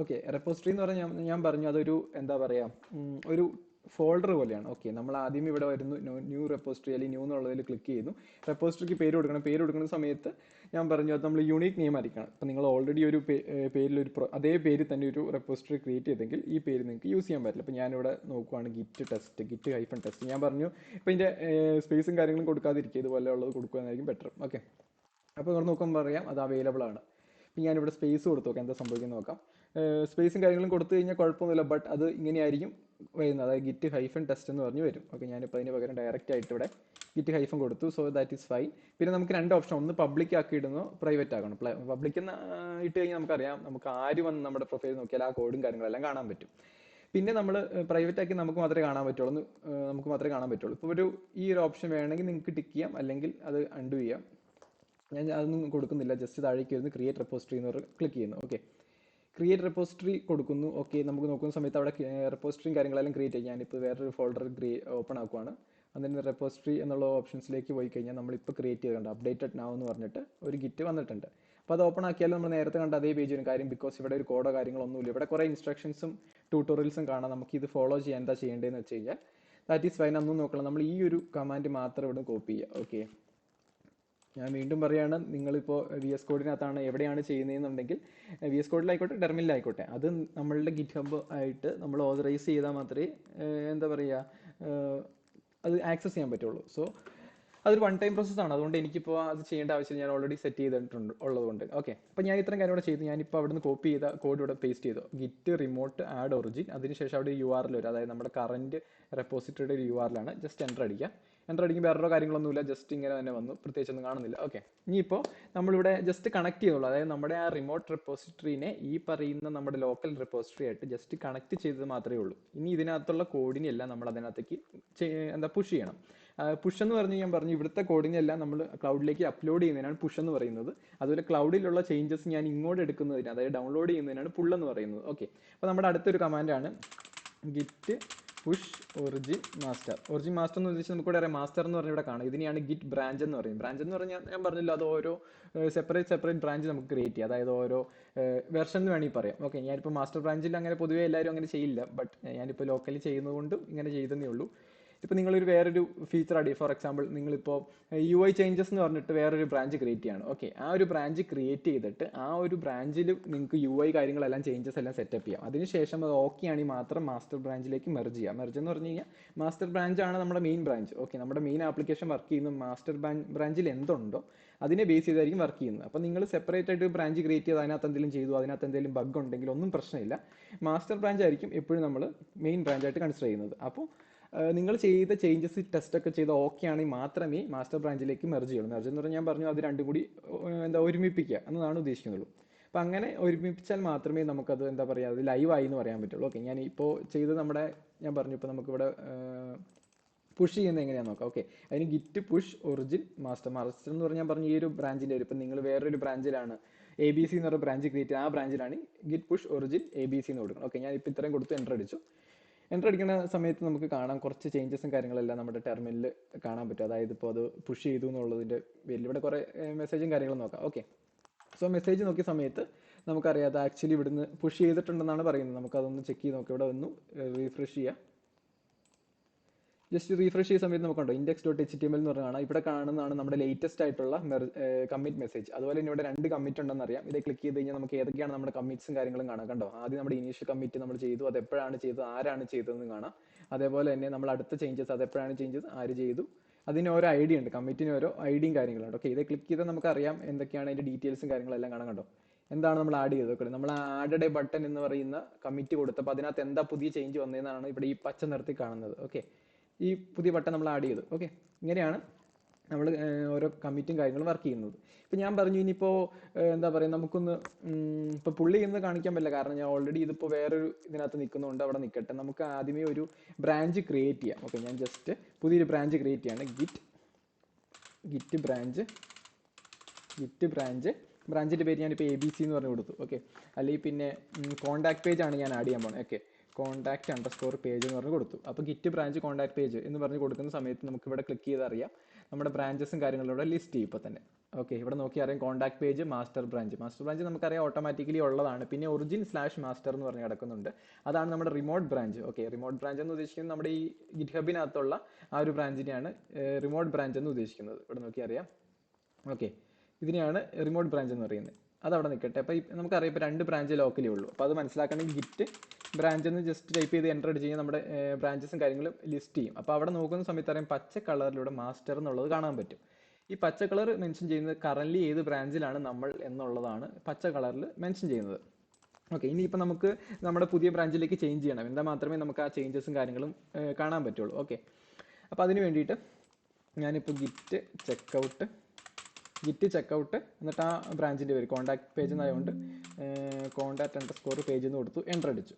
ഓക്കെ, റെപ്പോസിറ്ററി എന്ന് പറഞ്ഞാൽ ഞാൻ പറഞ്ഞു അതൊരു എന്താ പറയുക, ഒരു ഫോൾഡർ പോലെയാണ്. ഓക്കെ, നമ്മൾ ആദ്യം ഇവിടെ വരുന്നു, ന്യൂ റെപ്പോസിറ്ററി അല്ലെങ്കിൽ ന്യൂ എന്നുള്ളതിൽ ക്ലിക്ക് ചെയ്യുന്നു. റെപ്പോസിറ്ററിക്ക് പേര് കൊടുക്കണം. പേര് കൊടുക്കുന്ന സമയത്ത് ഞാൻ പറഞ്ഞു അത് നമ്മൾ യൂണീക്ക് നെയിം ആയിരിക്കണം. അപ്പോൾ നിങ്ങൾ ഓൾറെഡി ഒരു പേരിലൊരു അതേ പേര് തന്നെ ഒരു റെപ്പോസിറ്ററി ക്രിയേറ്റ് ചെയ്തെങ്കിൽ ഈ പേര് നിങ്ങൾക്ക് യൂസ് ചെയ്യാൻ പറ്റില്ല. അപ്പോൾ ഞാനിവിടെ നോക്കുവാണ് git-ടെസ്റ്റ്. ഞാൻ പറഞ്ഞു ഇപ്പോൾ ഇതിൻ്റെ സ്പേസും കാര്യങ്ങളും കൊടുക്കാതിരിക്കുക, ഇതുപോലെ ഉള്ളത് കൊടുക്കുകയെന്നായിരിക്കും ബെറ്റർ. ഓക്കെ, അപ്പോൾ ഇവിടെ നോക്കുമ്പോൾ പറയാം അത് അവൈലബിൾ ആണ്. ഇപ്പം ഞാനിവിടെ സ്പേസ് കൊടുത്തു നോക്കാം എന്താ സംഭവിക്കുന്നത് നോക്കാം. സ്പേസും കാര്യങ്ങളും കൊടുത്തു കഴിഞ്ഞാൽ കുഴപ്പമൊന്നുമില്ല. ബട്ട് അത് ഇങ്ങനെയായിരിക്കും വരുന്നത്, അതായത് git-ടെസ്റ്റ് എന്ന് പറഞ്ഞു വരും. ഓക്കെ, ഞാനിപ്പോൾ അതിന് പകരം ഡയറക്റ്റ് ആയിട്ട് ഇവിടെ git- കൊടുത്തു. So that is fine. പിന്നെ നമുക്ക് രണ്ട് ഓപ്ഷൻ, ഒന്ന് പബ്ലിക് ആക്കി ഇടുന്നോ പ്രൈവറ്റ് ആക്കണം. പബ്ലിക് ഇട്ട് കഴിഞ്ഞാൽ നമുക്കറിയാം, നമുക്ക് ആര് വന്ന് നമ്മുടെ പ്രൊഫൈൽ നോക്കിയാൽ ആ കോഡും കാര്യങ്ങളെല്ലാം കാണാൻ പറ്റും. പിന്നെ നമ്മൾ പ്രൈവറ്റ് ആക്കി നമുക്ക് മാത്രമേ കാണാൻ പറ്റുള്ളൂ. ഇപ്പോൾ ഈ ഒരു ഓപ്ഷൻ വേണമെങ്കിൽ നിങ്ങൾക്ക് ടിക്ക് ചെയ്യാം, അല്ലെങ്കിൽ അത് അൺഡു ചെയ്യാം. ഞാൻ അതൊന്നും കൊടുക്കുന്നില്ല, ജസ്റ്റ് താഴേക്ക് വരുന്നു ക്രിയേറ്റ് റെപ്പോസിറ്ററി എന്ന് പറഞ്ഞ് ക്ലിക്ക് ചെയ്യുന്നു. ഓക്കെ, ക്രിയേറ്റ് റെപ്പോസിറ്ററി കൊടുക്കുന്നു. ഓക്കെ, നമുക്ക് നോക്കുന്ന സമയത്ത് അവിടെ റെപ്പോസിറ്ററിയും കാര്യങ്ങളെല്ലാം ക്രിയേറ്റ് ചെയ്യാം. ഞാനിപ്പോൾ വേറൊരു ഫോൾഡർ ഓപ്പൺ ആക്കുവാണ്. അതിന് റെപ്പോസിറ്ററി എന്നുള്ള ഓപ്ഷൻസിലേക്ക് പോയി കഴിഞ്ഞാൽ നമ്മളിപ്പോൾ ക്രിയേറ്റ് ചെയ്തിട്ടുണ്ട് അപ്ഡേറ്റഡ് നൗ എന്ന് പറഞ്ഞിട്ട് ഒരു ഗിറ്റ് വന്നിട്ടുണ്ട്. അപ്പോൾ അത് ഓപ്പൺ ആക്കിയാലും നമ്മൾ നേരത്തെ കണ്ട അതേ പേജ് വരും. കാര്യം ബിക്കോസ് ഇവിടെ ഒരു കോഡോ കാര്യങ്ങളൊന്നുമില്ല. ഇവിടെ കുറേ ഇൻസ്ട്രക്ഷൻസും ട്യൂട്ടോറിയൽസും കാണാം. നമുക്ക് ഇത് ഫോളോ ചെയ്യാൻ എന്താ ചെയ്യേണ്ടതെന്ന് വെച്ച് കഴിഞ്ഞാൽ ദാറ്റ് ഈസ് ഫൈൻ. ഒന്നും നോക്കണം, നമ്മൾ ഈ ഒരു കമാൻഡ് മാത്രം ഇവിടെ കോപ്പി ചെയ്യുക. ഓക്കെ, ഞാൻ വീണ്ടും പറയുകയാണ്, നിങ്ങളിപ്പോൾ VS കോഡിനകത്താണ് എവിടെയാണ് ചെയ്യുന്നതെന്നുണ്ടെങ്കിൽ VS കോഡിലായിക്കോട്ടെ ടെർമിനലായിക്കോട്ടെ, അത് നമ്മളുടെ ഗിറ്റ് ഹബ് ആയിട്ട് നമ്മൾ ഓതറൈസ് ചെയ്താൽ മാത്രമേ എന്താ പറയുക അത് ആക്സസ് ചെയ്യാൻ പറ്റുള്ളൂ. സോ അതൊരു വൺ ടൈം പ്രോസസ്സാണ്. അതുകൊണ്ട് എനിക്കിപ്പോൾ അത് ചെയ്യേണ്ട ആവശ്യം ഞാൻ ഓൾറെഡി സെറ്റ് ചെയ്തിട്ടുണ്ട് ഉള്ളതുകൊണ്ട്. ഓക്കെ, അപ്പോൾ ഞാൻ ഇത്രയും കാര്യം ഇവിടെ ചെയ്തു. ഞാനിപ്പോൾ അവിടുന്ന് കോപ്പി ചെയ്ത കോഡ് ഇവിടെ പേസ്റ്റ് ചെയ്തു. ഗിറ്റ് റിമോട്ട് ആഡ് ഒറിജിൻ, അതിനുശേഷം അവിടെ URL വരും, അതായത് നമ്മുടെ കറൻറ്റ് റെപ്പോസിറ്ററിയുടെ ഒരു URL ആണ്. ജസ്റ്റ് എൻ്റർ അടിക്കുക. എൻ്റർ അടിക്കുമ്പോൾ വേറെ കാര്യങ്ങളൊന്നുമില്ല, ജസ്റ്റ് ഇങ്ങനെ തന്നെ വന്നു, പ്രത്യേകിച്ചൊന്നും കാണുന്നില്ല. ഓക്കെ, ഇനിയിപ്പോൾ നമ്മളിവിടെ ജസ്റ്റ് കണക്ട് ചെയ്യുള്ളൂ, അതായത് നമ്മുടെ ആ റിമോട്ട് റെപ്പോസിറ്ററിനെ ഈ പറയുന്ന നമ്മുടെ ലോക്കൽ റെപ്പോസിറ്ററി ആയിട്ട് ജസ്റ്റ് കണക്ട് ചെയ്തത് മാത്രമേ ഉള്ളൂ. ഇനി ഇതിനകത്തുള്ള കോഡിനെ എല്ലാം നമ്മൾ അതിനകത്തേക്ക് പുഷ് ചെയ്യണം. പുഷ് എന്ന് പറഞ്ഞ് ഞാൻ പറഞ്ഞു, ഇവിടുത്തെ കോഡിനെ എല്ലാം നമ്മൾ ക്ലൗഡിലേക്ക് അപ്ലോഡ് ചെയ്യുന്നതിനാണ് പുഷ് എന്ന് പറയുന്നത്. അതുപോലെ ക്ലൗഡിലുള്ള ചേഞ്ചസ് ഞാൻ ഇങ്ങോട്ട് എടുക്കുന്നതിന്, അതായത് ഡൗൺലോഡ് ചെയ്യുന്നതിനാണ് പുൾ എന്ന് പറയുന്നത്. ഓക്കെ, അപ്പോൾ നമ്മുടെ അടുത്തൊരു കമാൻഡാണ് ഗിറ്റ് പുഷ് ഒറിജിൻ മാസ്റ്റർ എന്ന് ഉദ്ദേശിച്ച് നമുക്ക് ഇവിടെ അറിയാം മാസ്റ്റർ എന്ന് പറഞ്ഞാൽ ഇവിടെ കാണാം. ഇതിനെയാണ് ഗിറ്റ് ബ്രാഞ്ച് എന്ന് പറയും. ബ്രാഞ്ച് എന്ന് പറഞ്ഞാൽ ഞാൻ പറഞ്ഞില്ല, അത് ഓരോ സെപ്പറേറ്റ് ബ്രാഞ്ച് നമുക്ക് ക്രിയേറ്റ് ചെയ്യാം, അതായത് ഓരോ വെർഷൻ എന്ന് വേണമെങ്കിൽ പറയാം. ഓക്കെ, ഞാനിപ്പോൾ മാസ്റ്റർ ബ്രാഞ്ചിൽ അങ്ങനെ പൊതുവേ എല്ലാവരും അങ്ങനെ ചെയ്യില്ല, ബട്ട് ഞാനിപ്പോൾ ലോക്കലി ചെയ്യുന്നതുകൊണ്ടും ഇങ്ങനെ ചെയ്തതേ ഉള്ളൂ. ഇപ്പോൾ നിങ്ങളൊരു വേറൊരു ഫീച്ചർ ആഡ് ചെയ്യും. ഫോർ എക്സാമ്പിൾ നിങ്ങളിപ്പോൾ UI ചേഞ്ചസ് എന്ന് പറഞ്ഞിട്ട് വേറൊരു ബ്രാഞ്ച് ക്രിയേറ്റ് ചെയ്യാണ്. ഓക്കെ, ആ ഒരു ബ്രാഞ്ച് ക്രിയേറ്റ് ചെയ്തിട്ട് ആ ഒരു ബ്രാഞ്ചിൽ നിങ്ങൾക്ക് UI കാര്യങ്ങളെല്ലാം ചേഞ്ചസ് എല്ലാം സെറ്റപ്പ് ചെയ്യാം. അതിനുശേഷം അത് ഓക്കെ ആണെങ്കിൽ മാത്രം മാസ്റ്റർ ബ്രാഞ്ചിലേക്ക് മെർജ് ചെയ്യാം. മെർജ് എന്ന് പറഞ്ഞു കഴിഞ്ഞാൽ മാസ്റ്റർ ബ്രാഞ്ചാണ് നമ്മുടെ മെയിൻ ബ്രാഞ്ച്. ഓക്കെ, നമ്മുടെ മെയിൻ ആപ്ലിക്കേഷൻ വർക്ക് ചെയ്യുന്ന മാസ്റ്റർ ബ്രാഞ്ചിൽ എന്തുണ്ടോ അതിനെ ബേസ് ചെയ്തായിരിക്കും വർക്ക് ചെയ്യുന്നത്. അപ്പോൾ നിങ്ങൾ സെപ്പറേറ്റ് ആയിട്ട് ബ്രാഞ്ച് ക്രിയേറ്റ് ചെയ്ത് അതിനകത്ത് എന്തെങ്കിലും ചെയ്തു, അതിനകത്ത് എന്തെങ്കിലും ബഗ് ഉണ്ടെങ്കിൽ ഒന്നും പ്രശ്നമില്ല. മാസ്റ്റർ ബ്രാഞ്ച് ആയിരിക്കും എപ്പോഴും നമ്മൾ മെയിൻ ബ്രാഞ്ചായിട്ട് കൺസിഡർ ചെയ്യുന്നത്. അപ്പോൾ നിങ്ങൾ ചെയ്ത ചേഞ്ചസ് ടെസ്റ്റ് ഒക്കെ ചെയ്ത് ഓക്കെ ആണെങ്കിൽ മാത്രമേ മാസ്റ്റർ ബ്രാഞ്ചിലേക്ക് മെർജ് ചെയ്യുള്ളൂ. മെർജ് എന്ന് പറഞ്ഞാൽ ഞാൻ പറഞ്ഞു അത് രണ്ടും കൂടി എന്താ ഒരുമിപ്പിക്കുക എന്നതാണ് ഉദ്ദേശിക്കുന്നുള്ളൂ. അപ്പം അങ്ങനെ ഒരുമിപ്പിച്ചാൽ മാത്രമേ നമുക്കത് എന്താ പറയുക അത് ലൈവായി എന്ന് പറയാൻ പറ്റുള്ളൂ. ഓക്കെ, ഞാൻ ഇപ്പോൾ ചെയ്ത് നമ്മുടെ ഞാൻ പറഞ്ഞു ഇപ്പോൾ നമുക്കിവിടെ പുഷ് ചെയ്യുന്നത് എങ്ങനെയാണെന്ന് നോക്കാം. ഓക്കെ, അതിന് git push origin master. Master എന്ന് പറഞ്ഞാൽ പറഞ്ഞു ഈ ഒരു ബ്രാഞ്ചിൻ്റെ ഇപ്പം നിങ്ങൾ വേറൊരു ബ്രാഞ്ചിലാണ് ABC എന്ന് പറഞ്ഞ ബ്രാഞ്ച് ക്രിയേറ്റ് ചെയ്യുക, ആ ബ്രാഞ്ചിലാണ് ഗിറ്റ് പുഷ് ഒറിജിൻ ABC എന്ന് കൊടുക്കണം. ഓക്കെ, ഞാൻ ഇപ്പോൾ ഇത്രയും കൊടുത്ത് എൻ്റർ അടിച്ചു. എൻ്റർ അടിക്കുന്ന സമയത്ത് നമുക്ക് കാണാം കുറച്ച് ചേഞ്ചസും കാര്യങ്ങളെല്ലാം നമ്മുടെ ടെർമിനലിൽ കാണാൻ പറ്റും. അതായത് ഇപ്പോൾ അത് പുഷ് ചെയ്തു എന്നുള്ളതിൻ്റെ പേരിൽ ഇവിടെ കുറേ മെസ്സേജും കാര്യങ്ങളും നോക്കാം. ഓക്കെ, സോ മെസ്സേജ് നോക്കിയ സമയത്ത് നമുക്കറിയാം അത് ആക്ച്വലി ഇവിടുന്ന് പുഷ് ചെയ്തിട്ടുണ്ടെന്നാണ് പറയുന്നത്. നമുക്കതൊന്ന് ചെക്ക് ചെയ്ത് നോക്കാം. ഇവിടെ ഒന്ന് റീഫ്രഷ് ചെയ്യാം. ജസ്റ്റ് റീഫ്രഷ് ചെയ്യുന്ന സമയത്ത് നമുക്കുണ്ടോ index.html എന്ന് പറഞ്ഞാൽ ഇവിടെ കാണുന്നതാണ് നമ്മുടെ ലേറ്റസ്റ്റ് ആയിട്ടുള്ള കമ്മിറ്റ് മെസ്സേജ്. അതുപോലെ തന്നെ ഇവിടെ 2 കമ്മിറ്റ് ഉണ്ടെന്ന് അറിയാം. ഇത് ക്ലിക്ക് ചെയ്ത് കഴിഞ്ഞാൽ നമുക്ക് ഏതൊക്കെയാണ് നമ്മുടെ കമ്മിറ്റ്സും കാര്യങ്ങളും കാണാം. കണ്ടോ, ആദ്യം നമ്മുടെ ഇനീഷ്യൽ കമ്മിറ്റ് നമ്മൾ ചെയ്തു, അത് എപ്പോഴാണ് ചെയ്തത്, ആരാണ് ചെയ്തതെന്ന് കാണാം. അതേപോലെ തന്നെ നമ്മൾ അടുത്ത ചേഞ്ചസ് അത് എപ്പോഴാണ് ചേഞ്ചസ്, ആര് ചെയ്തു, അതിന് ഓരോ ഐഡിയ ഉണ്ട്, കമ്മിറ്റിന് ഓരോ ഐഡിയും കാര്യങ്ങളുണ്ട്. ഓക്കെ, ഇത് ക്ലിക്ക് ചെയ്താൽ നമുക്കറിയാം എന്തൊക്കെയാണ് അതിൻ്റെ ഡീറ്റെയിൽസും കാര്യങ്ങളെല്ലാം കാണാൻ. കണ്ടോ, എന്താണ് നമ്മൾ ആഡ് ചെയ്തത്. ഓക്കെ, നമ്മൾ ആഡഡ് ബട്ടൺ എന്ന് പറയുന്ന കമ്മിറ്റ് കൊടുത്തപ്പോൾ അതിനകത്ത് എന്താ പുതിയ ചേഞ്ച് വന്നതെന്നാണ് ഇവിടെ ഈ പച്ച നിറത്തിൽ കാണുന്നത്. ഓക്കെ, ഈ പുതിയ ബട്ടൺ നമ്മൾ ആഡ് ചെയ്തു. ഓക്കെ, ഇങ്ങനെയാണ് നമ്മൾ ഓരോ കമ്മിറ്റും കാര്യങ്ങളും വർക്ക് ചെയ്യുന്നത്. ഇപ്പം ഞാൻ പറഞ്ഞു ഇനിയിപ്പോൾ എന്താ പറയുക നമുക്കൊന്ന് ഇപ്പോൾ പുള്ളി ഇന്ന് കാണിക്കാൻ പറ്റില്ല, കാരണം ഞാൻ ഓൾറെഡി ഇതിപ്പോൾ വേറൊരു ഇതിനകത്ത് നിൽക്കുന്നതുകൊണ്ട് അവിടെ നിൽക്കട്ടെ. നമുക്ക് ആദ്യമേ ഒരു ബ്രാഞ്ച് ക്രിയേറ്റ് ചെയ്യാം. ഓക്കെ, ഞാൻ ജസ്റ്റ് പുതിയൊരു ബ്രാഞ്ച് ക്രിയേറ്റ് ചെയ്യാണ്. ഗിറ്റ് ബ്രാഞ്ച് ബ്രാഞ്ചിൻ്റെ പേര് ഞാനിപ്പോൾ ABC എന്ന് പറഞ്ഞു കൊടുത്തു. ഓക്കെ, അല്ലെങ്കിൽ പിന്നെ കോൺടാക്ട് പേജ് ആണ് ഞാൻ ആഡ് ചെയ്യാൻ പോകുന്നത്. ഓക്കെ, contact_page എന്ന് പറഞ്ഞ് കൊടുത്തു. അപ്പോൾ ഗിറ്റ് ബ്രാഞ്ച് കോൺടാക്ട് പേജ് എന്ന് പറഞ്ഞ് കൊടുക്കുന്ന സമയത്ത് നമുക്ക് ഇവിടെ ക്ലിക്ക് ചെയ്ത് അറിയാം നമ്മുടെ ബ്രാഞ്ചസും കാര്യങ്ങളും ഇവിടെ ലിസ്റ്റ് ചെയ്യും ഇപ്പോൾ തന്നെ. ഓക്കെ, ഇവിടെ നോക്കി അറിയാം കോൺടാക്ട് പേജ് മാസ്റ്റർ ബ്രാഞ്ച് നമുക്കറിയാം ഓട്ടോമാറ്റിക്കലി ഉള്ളതാണ്. പിന്നെ ഒറിജിൻ/മാസ്റ്റർ എന്ന് പറഞ്ഞ് കിടക്കുന്നുണ്ട്, അതാണ് നമ്മുടെ remote branch. Okay, remote branch എന്ന് ഉദ്ദേശിക്കുന്നത് നമ്മുടെ ഈ ഗിറ്റ് ഹബിനകത്തുള്ള ആ ഒരു ബ്രാഞ്ചിനെയാണ് റിമോട്ട് ബ്രാഞ്ച് എന്ന് ഉദ്ദേശിക്കുന്നത്. ഇവിടെ നോക്കി അറിയാം. ഓക്കെ, ഇതിനെയാണ് റിമോട്ട് ബ്രാഞ്ച് എന്ന് പറയുന്നത്. അതവിടെ നിൽക്കട്ടെ. അപ്പോൾ നമുക്കറിയാം ഇപ്പോൾ 2 ബ്രാഞ്ച് ലോക്കലേ ഉള്ളൂ. അപ്പോൾ അത് മനസ്സിലാക്കണമെങ്കിൽ ഗിറ്റ് ബ്രാഞ്ച് എന്ന് ജസ്റ്റ് ടൈപ്പ് ചെയ്ത് എൻ്റർ അടിച്ച് കഴിഞ്ഞാൽ നമ്മുടെ ബ്രാഞ്ചസും കാര്യങ്ങളും ലിസ്റ്റ് ചെയ്യും. അപ്പോൾ അവിടെ നോക്കുന്ന സമയത്ത് അറിയാം പച്ച കളറിലൂടെ മാസ്റ്റർ എന്നുള്ളത് കാണാൻ പറ്റും. ഈ പച്ച കളർ മെൻഷൻ ചെയ്യുന്നത് കറൻറ്റ്ലി ഏത് ബ്രാഞ്ചിലാണ് നമ്മൾ എന്നുള്ളതാണ് പച്ച കളറിൽ മെൻഷൻ ചെയ്യുന്നത്. ഓക്കെ, ഇനിയിപ്പോൾ നമുക്ക് നമ്മുടെ പുതിയ ബ്രാഞ്ചിലേക്ക് ചേഞ്ച് ചെയ്യണം, എന്നാൽ മാത്രമേ നമുക്ക് ആ ചേഞ്ചസും കാര്യങ്ങളും കാണാൻ പറ്റുള്ളൂ. ഓക്കെ, അപ്പോൾ അതിന് വേണ്ടിയിട്ട് ഞാനിപ്പോൾ ഗിറ്റ് ചെക്കൗട്ട് എന്നിട്ട് ആ ബ്രാഞ്ചിൻ്റെ പേര് കോൺടാക്ട് പേജ് എന്നായതുകൊണ്ട് contact_page എന്ന് കൊടുത്തു, എൻ്റർ അടിച്ചു.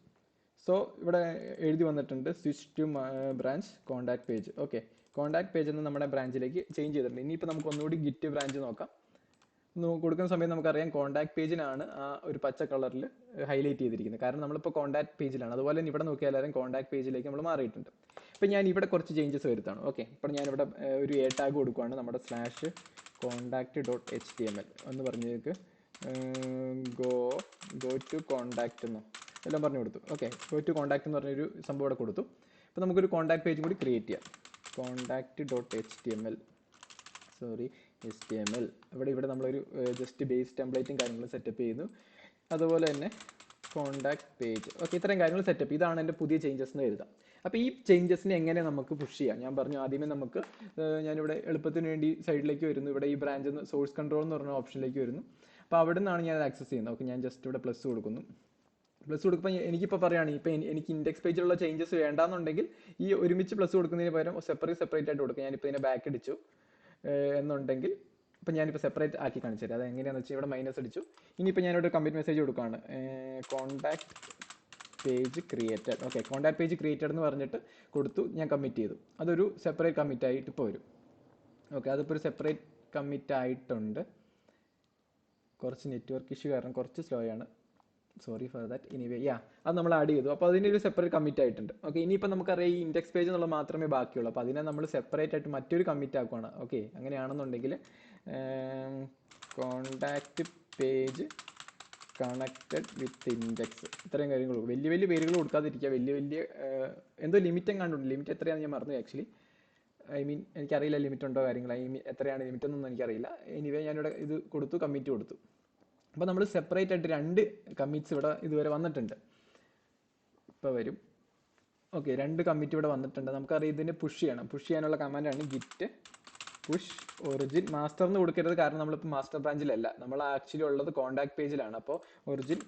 സോ ഇവിടെ എഴുതി വന്നിട്ടുണ്ട് switch to branch contact page. Okay, contact page എന്ന് നമ്മുടെ ബ്രാഞ്ചിലേക്ക് ചേഞ്ച് ചെയ്തിട്ടുണ്ട്. ഇനിയിപ്പോൾ നമുക്ക് ഒന്നുകൂടി ഗിറ്റ് ബ്രാഞ്ച് നോക്കാം. കൊടുക്കുന്ന സമയത്ത് നമുക്കറിയാം കോൺടാക്ട് പേജിനാണ് ആ ഒരു പച്ച കളറിൽ ഹൈലൈറ്റ് ചെയ്തിരിക്കുന്നത്, കാരണം നമ്മളിപ്പോൾ കോൺടാക്ട് പേജിലാണ്. അതുപോലെ തന്നെ ഇവിടെ നോക്കിയാലും കോൺടാക്ട് പേജിലേക്ക് നമ്മൾ മാറിയിട്ടുണ്ട്. ഇപ്പം ഞാൻ ഇവിടെ കുറച്ച് ചേഞ്ചസ് വരുത്താണ്. ഓക്കെ, ഇപ്പോൾ ഞാനിവിടെ ഒരു ടാഗ് കൊടുക്കുകയാണ്, നമ്മുടെ /contact.html എന്ന് പറഞ്ഞേക്ക് ഗോ ടു കോൺടാക്ട് എന്നോ എല്ലാം പറഞ്ഞു കൊടുത്തു. ഓക്കെ, ഗോ ടു കോൺടാക്ട് എന്ന് പറഞ്ഞൊരു സംഭവം ഇവിടെ കൊടുത്തു. അപ്പോൾ നമുക്കൊരു കോൺടാക്ട് പേജും കൂടി ക്രിയേറ്റ് ചെയ്യാം. contact.html ഇവിടെ നമ്മളൊരു ജസ്റ്റ് ബേസ് ടെംപ്ലേറ്റും കാര്യങ്ങളും സെറ്റപ്പ് ചെയ്യുന്നു. അതുപോലെ തന്നെ കോൺടാക്ട് പേജ്. ഓക്കെ, ഇത്രയും കാര്യങ്ങൾ സെറ്റപ്പ്. ഇതാണ് എൻ്റെ പുതിയ ചേഞ്ചസ് എന്ന് എഴുതാം. അപ്പോൾ ഈ ചേഞ്ചസിനെ എങ്ങനെ നമുക്ക് പുഷ് ചെയ്യാം ഞാൻ പറഞ്ഞു. ആദ്യമേ നമുക്ക് ഞാനിവിടെ എളുപ്പത്തിന് വേണ്ടി സൈഡിലേക്ക് വരുന്നു. ഇവിടെ ഈ ബ്രാഞ്ച് സോഴ്സ് കൺട്രോൾ എന്ന് പറഞ്ഞ ഓപ്ഷനിലേക്ക് വരുന്നു. അപ്പോൾ അവിടെ നിന്നാണ് ഞാൻ ആക്സസ് ചെയ്യുന്നത്. ഓക്കെ, ഞാൻ ജസ്റ്റ് ഇവിടെ പ്ലസ് കൊടുക്കുന്നു. പ്ലസ് കൊടുക്കുമ്പോൾ എനിക്കിപ്പോൾ പറയുകയാണെങ്കിൽ ഇപ്പോൾ എനിക്ക് ഇൻഡെക്സ് പേജിലുള്ള ചേഞ്ചസ് വേണ്ടാന്നുണ്ടെങ്കിൽ ഈ ഒരുമിച്ച് പ്ലസ് കൊടുക്കുന്നതിന് പകരം സെപ്പറേറ്റ് ആയിട്ട് കൊടുക്കുക. ഞാനിപ്പോൾ ഇതിനെ ബാക്ക് അടിച്ചു എന്നുണ്ടെങ്കിൽ ഇപ്പം ഞാനിപ്പോൾ സെപ്പറേറ്റ് ആക്കി കാണിച്ചു തരാം. അത് എങ്ങനെയാണെന്ന് വെച്ചാൽ ഇവിടെ മൈനസ് അടിച്ചു. ഇനിയിപ്പോൾ ഞാനിവിടെ കമ്മിറ്റ് മെസ്സേജ് കൊടുക്കുകയാണ് contact page created. Okay, contact page created എന്ന് പറഞ്ഞിട്ട് കൊടുത്തു, ഞാൻ കമ്മിറ്റ് ചെയ്തു. അതൊരു സെപ്പറേറ്റ് കമ്മിറ്റ് ആയിട്ട് ഇപ്പോൾ വരും. ഓക്കെ, അതിപ്പോൾ ഒരു സെപ്പറേറ്റ് കമ്മിറ്റ് ആയിട്ടുണ്ട്. കുറച്ച് നെറ്റ്വർക്ക് ഇഷ്യൂ കാരണം കുറച്ച് സ്ലോ ആണ്, സോറി ഫോർ ദാറ്റ്. എനിവേ അത് നമ്മൾ ആഡ് ചെയ്തു. അപ്പോൾ അതിൻ്റെ ഒരു സെപ്പറേറ്റ് കമ്മിറ്റ് ആയിട്ടുണ്ട്. ഓക്കെ, ഇനിയിപ്പോൾ നമുക്കറിയാം ഈ ഇൻഡെക്സ് പേജ് എന്നുള്ള മാത്രമേ ബാക്കിയുള്ളൂ. അപ്പോൾ അതിനെ നമ്മൾ സെപ്പറേറ്റ് ആയിട്ട് മറ്റൊരു കമ്മിറ്റ് ആക്കുവാണ്. ഓക്കെ, അങ്ങനെയാണെന്നുണ്ടെങ്കിൽ contact page connected with index, ഇത്രയും കാര്യങ്ങൾ വലിയ പേരുകൾ കൊടുക്കാതിരിക്കുക. വലിയ എന്തോ ലിമിറ്റ് എങ്ങാണ്ടുണ്ട്. ലിമിറ്റ് എത്രയാണെന്ന് ഞാൻ മറന്നു ആക്ച്വലി. എനിക്കറിയില്ല ലിമിറ്റ് ഉണ്ടോ കാര്യങ്ങൾ. എത്രയാണ് ലിമിറ്റ് എന്നൊന്നും എനിക്കറിയില്ല. എനിവേ ഞാനിവിടെ ഇത് കൊടുത്തു, കമ്മിറ്റ് കൊടുത്തു. അപ്പോൾ നമ്മൾ സെപ്പറേറ്റ് ആയിട്ട് 2 കമ്മിറ്റ്സ് ഇവിടെ ഇതുവരെ വന്നിട്ടുണ്ട്. ഇപ്പോൾ വരും. ഓക്കെ, 2 കമ്മിറ്റ് ഇവിടെ വന്നിട്ടുണ്ട്. നമുക്കറിയാം ഇതിനെ പുഷ് ചെയ്യാനുള്ള കമാൻഡാണ് ഗിറ്റ് പുഷ് ഒറിജിൻ. മാസ്റ്റർ എന്ന് കൊടുക്കരുത്, കാരണം നമ്മളിപ്പോൾ മാസ്റ്റർ ബ്രാഞ്ചിലല്ല, നമ്മൾ ആക്ച്വലി ഉള്ളത് കോൺടാക്ട് പേജിലാണ്. അപ്പോൾ ഒറിജിൻ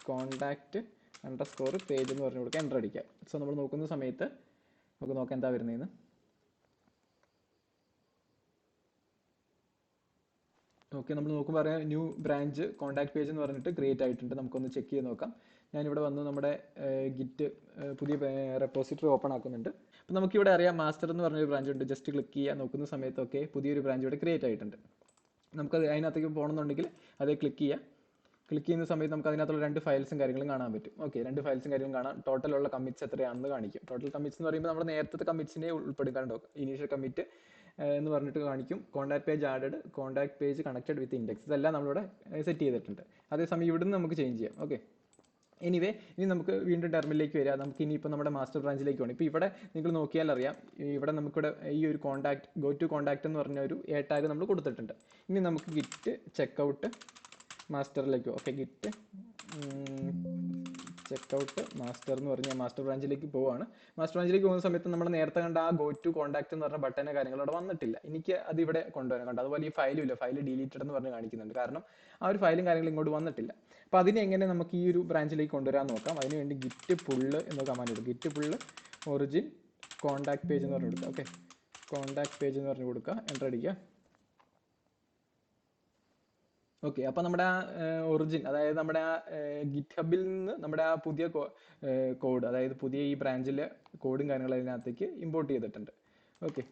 contact_page എന്ന് പറഞ്ഞു കൊടുക്കുക, എൻ്റർ അടിക്കുക. സോ നമ്മൾ നോക്കുന്ന സമയത്ത് നമുക്ക് നോക്കാം എന്താ വരുന്നതെന്ന്. ഓക്കെ, നമ്മൾ നോക്കുമ്പോൾ പറയാം ന്യൂ ബ്രാഞ്ച് കോൺടാക്ട് പേജ് എന്ന് പറഞ്ഞിട്ട് ക്രിയേറ്റ് ആയിട്ടുണ്ട്. നമുക്കൊന്ന് ചെക്ക് ചെയ്ത് നോക്കാം. ഞാനിവിടെ വന്ന് നമ്മുടെ ഗിറ്റ് പുതിയ റെപ്പോസിറ്ററി ഓപ്പൺ ആക്കുന്നുണ്ട്. അപ്പോൾ നമുക്കിവിടെ അറിയാം മാസ്റ്റർ എന്ന് പറഞ്ഞൊരു ബ്രാഞ്ച് ഉണ്ട്. ജസ്റ്റ് ക്ലിക്ക് ചെയ്യുക, നോക്കുന്ന സമയത്തൊക്കെ പുതിയൊരു ബ്രാഞ്ച് ഇവിടെ ക്രിയേറ്റ് ആയിട്ടുണ്ട്. നമുക്കത് അതിനകത്തേക്ക് പോകണമെന്നുണ്ടെങ്കിൽ അത് ക്ലിക്ക് ചെയ്യുക. ക്ലിക്ക് ചെയ്യുന്ന സമയത്ത് നമുക്ക് അതിനകത്തുള്ള 2 ഫയൽസും കാര്യങ്ങളും കാണാൻ പറ്റും. ഓക്കെ, 2 ഫയൽസും കാര്യങ്ങളും കാണാം. ടോട്ടലുള്ള കമ്മിറ്റ്സ് എത്രയാണെന്ന് കാണിക്കും. ടോട്ടൽ കമ്മിറ്റ്സ് എന്ന് പറയുമ്പോൾ നമ്മുടെ നേരത്തെ കമ്മിറ്റ്സിനെ ഉൾപ്പെടും. കണ്ടോ, ഇനീഷ്യൽ കമ്മിറ്റ് എന്ന് പറഞ്ഞിട്ട് കാണിക്കും. Contact page added, contact page connected with index, ഇതെല്ലാം നമ്മളിവിടെ സെറ്റ് ചെയ്തിട്ടുണ്ട്. അതേസമയം ഇവിടുന്ന് നമുക്ക് ചേഞ്ച് ചെയ്യാം. ഓക്കെ, ഇനി നമുക്ക് വീണ്ടും ടെർമിനലിലേക്ക് വരിക. നമുക്ക് ഇനിയിപ്പോൾ നമ്മുടെ മാസ്റ്റർ ബ്രാഞ്ചിലേക്ക് പോകണം. ഇപ്പോൾ ഇവിടെ നിങ്ങൾ നോക്കിയാൽ അറിയാം, ഇവിടെ നമുക്കിവിടെ ഈ ഒരു കോൺടാക്ട് ഗോ ടു കോൺടാക്ട് എന്ന് പറഞ്ഞ ഒരു ടാഗ് നമ്മൾ കൊടുത്തിട്ടുണ്ട്. ഇനി നമുക്ക് ഗിറ്റ് ചെക്കൗട്ട് മാസ്റ്ററിലേക്ക്, ഓക്കെ, ഗിറ്റ് ചെക്കൗട്ട് മാസ്റ്റർ എന്ന് പറഞ്ഞ മാസ്റ്റർ ബ്രാഞ്ചിലേക്ക് പോവാണ്. മാസ്റ്റർ ബ്രാഞ്ചിലേക്ക് പോകുന്ന സമയത്ത് നമ്മൾ നേരത്തെ കണ്ട ആ ഗോ ടു കോൺടാക്ട് എന്ന് പറഞ്ഞ ബട്ടനെ കാര്യങ്ങൾ അവിടെ വന്നിട്ടില്ല. എനിക്ക് അത് ഇവിടെ കൊണ്ടുവരാൻ കണ്ടു. അതുപോലെ ഈ ഫയലും ഇല്ല, ഫയൽ ഡിലീറ്റഡ് എന്ന് പറഞ്ഞ് കാണിക്കുന്നുണ്ട്. കാരണം ആ ഒരു ഫയലും കാര്യങ്ങളും ഇങ്ങോട്ട് വന്നിട്ടില്ല. അപ്പോൾ അതിനെ എങ്ങനെ നമുക്ക് ഈ ഒരു ബ്രാഞ്ചിലേക്ക് കൊണ്ടുവരാൻ നോക്കാം. അതിനുവേണ്ടി ഗിറ്റ് പുള്ള് എന്ന കമാൻഡ് കൊടുക്കും. ഗിറ്റ് പുള്ള് ഒറിജിൻ കോൺടാക്ട് പേജ് എന്ന് പറഞ്ഞു കൊടുക്കുക. ഓക്കെ, കോൺടാക്ട് പേജ് എന്ന് പറഞ്ഞു കൊടുക്കുക, എൻ്റർ അടിക്കുക. ഓക്കെ, അപ്പോൾ നമ്മുടെ ആ ഒറിജിൻ, അതായത് നമ്മുടെ ആ ഗിറ്റ് ഹബിൽ നിന്ന് നമ്മുടെ ആ പുതിയ കോഡ്, അതായത് പുതിയ ഈ ബ്രാഞ്ചിലെ കോഡും കാര്യങ്ങളും അതിനകത്തേക്ക് ഇമ്പോർട്ട് ചെയ്തിട്ടുണ്ട്. ഓക്കെ,